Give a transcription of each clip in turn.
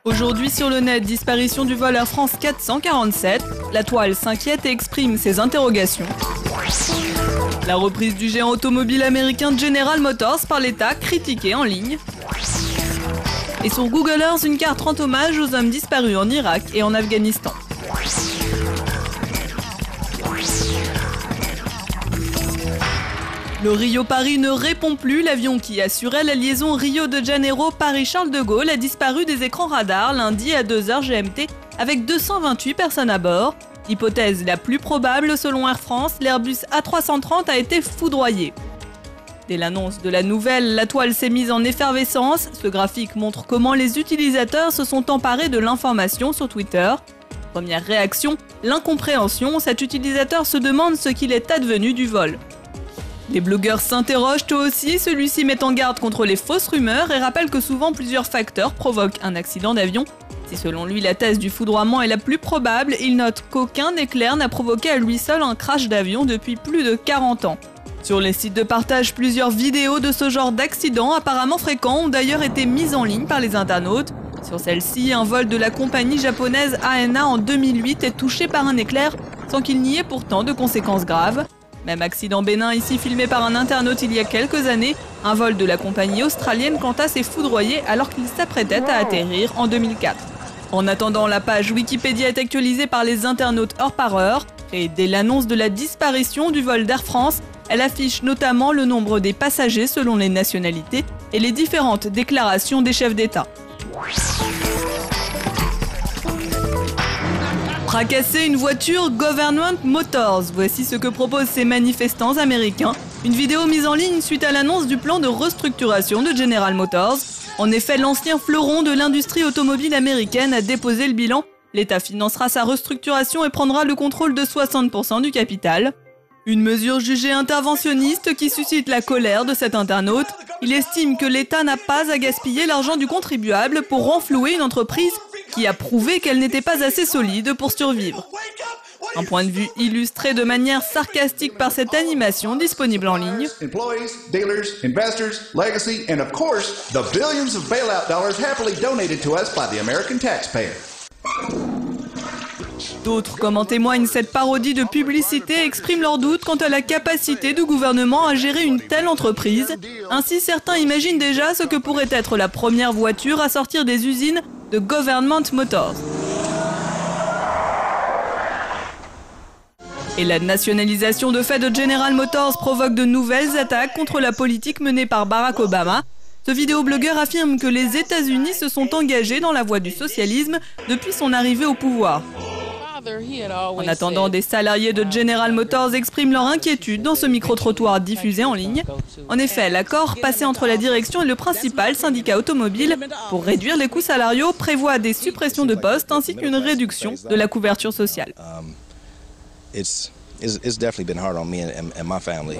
Aujourd'hui sur le net, disparition du vol Air France 447. La toile s'inquiète et exprime ses interrogations. La reprise du géant automobile américain General Motors par l'État, critiquée en ligne. Et sur Google Earth, une carte rend hommage aux hommes disparus en Irak et en Afghanistan. Le Rio-Paris ne répond plus. L'avion qui assurait la liaison Rio de Janeiro-Paris-Charles de Gaulle a disparu des écrans radars lundi à 2h GMT avec 228 personnes à bord. Hypothèse la plus probable, selon Air France, l'Airbus A330 a été foudroyé. Dès l'annonce de la nouvelle, la toile s'est mise en effervescence. Ce graphique montre comment les utilisateurs se sont emparés de l'information sur Twitter. Première réaction, l'incompréhension. Cet utilisateur se demande ce qu'il est advenu du vol. Les blogueurs s'interrogent eux aussi, celui-ci met en garde contre les fausses rumeurs et rappelle que souvent plusieurs facteurs provoquent un accident d'avion. Si selon lui la thèse du foudroiement est la plus probable, il note qu'aucun éclair n'a provoqué à lui seul un crash d'avion depuis plus de 40 ans. Sur les sites de partage, plusieurs vidéos de ce genre d'accidents apparemment fréquents ont d'ailleurs été mises en ligne par les internautes. Sur celle-ci, un vol de la compagnie japonaise ANA en 2008 est touché par un éclair sans qu'il n'y ait pourtant de conséquences graves. Même accident bénin ici filmé par un internaute il y a quelques années, un vol de la compagnie australienne quant à s'est foudroyé alors qu'il s'apprêtait à atterrir en 2004. En attendant, la page Wikipédia est actualisée par les internautes heure par heure et dès l'annonce de la disparition du vol d'Air France, elle affiche notamment le nombre des passagers selon les nationalités et les différentes déclarations des chefs d'État. Fracasser une voiture Government Motors, voici ce que proposent ces manifestants américains. Une vidéo mise en ligne suite à l'annonce du plan de restructuration de General Motors. En effet, l'ancien fleuron de l'industrie automobile américaine a déposé le bilan. L'État financera sa restructuration et prendra le contrôle de 60% du capital. Une mesure jugée interventionniste qui suscite la colère de cet internaute. Il estime que l'État n'a pas à gaspiller l'argent du contribuable pour renflouer une entreprise qui a prouvé qu'elle n'était pas assez solide pour survivre. Un point de vue illustré de manière sarcastique par cette animation disponible en ligne. Employees, dealers, investors, legacy, and of course, the billions of bailout dollars happily donated to us by the American taxpayer. D'autres, comme en témoigne cette parodie de publicité, expriment leurs doutes quant à la capacité du gouvernement à gérer une telle entreprise. Ainsi, certains imaginent déjà ce que pourrait être la première voiture à sortir des usines de Government Motors. Et la nationalisation de fait de General Motors provoque de nouvelles attaques contre la politique menée par Barack Obama. Ce vidéoblogueur affirme que les États-Unis se sont engagés dans la voie du socialisme depuis son arrivée au pouvoir. En attendant, des salariés de General Motors expriment leur inquiétude dans ce micro-trottoir diffusé en ligne. En effet, l'accord passé entre la direction et le principal syndicat automobile pour réduire les coûts salariaux prévoit des suppressions de postes ainsi qu'une réduction de la couverture sociale. It's definitely been hard on me and my family.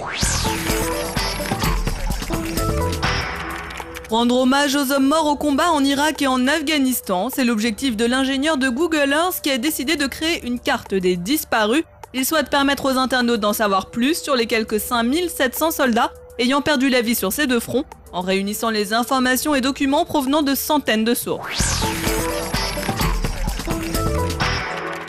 Rendre hommage aux hommes morts au combat en Irak et en Afghanistan, c'est l'objectif de l'ingénieur de Google Earth qui a décidé de créer une carte des disparus. Il souhaite permettre aux internautes d'en savoir plus sur les quelques 5700 soldats ayant perdu la vie sur ces deux fronts, en réunissant les informations et documents provenant de centaines de sources.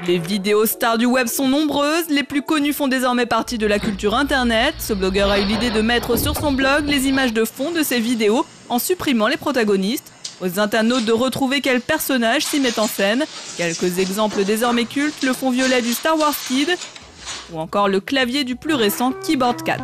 Les vidéos stars du web sont nombreuses, les plus connues font désormais partie de la culture internet. Ce blogueur a eu l'idée de mettre sur son blog les images de fond de ses vidéos en supprimant les protagonistes. Aux internautes de retrouver quel personnage s'y met en scène. Quelques exemples désormais cultes, le fond violet du Star Wars Kid ou encore le clavier du plus récent Keyboard Cat.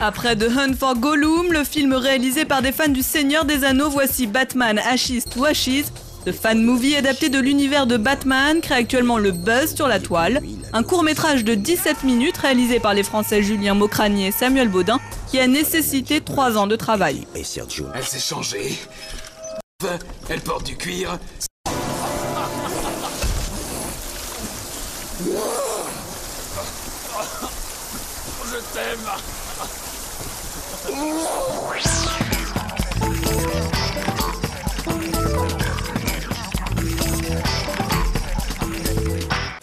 Après The Hunt for Gollum, le film réalisé par des fans du Seigneur des Anneaux, voici Batman Ashes to Ashes. Ce fan-movie adapté de l'univers de Batman crée actuellement le buzz sur la toile. Un court-métrage de 17 minutes réalisé par les Français Julien Maucranier et Samuel Baudin qui a nécessité 3 ans de travail. Elle s'est changée. Elle porte du cuir. Je t'aime.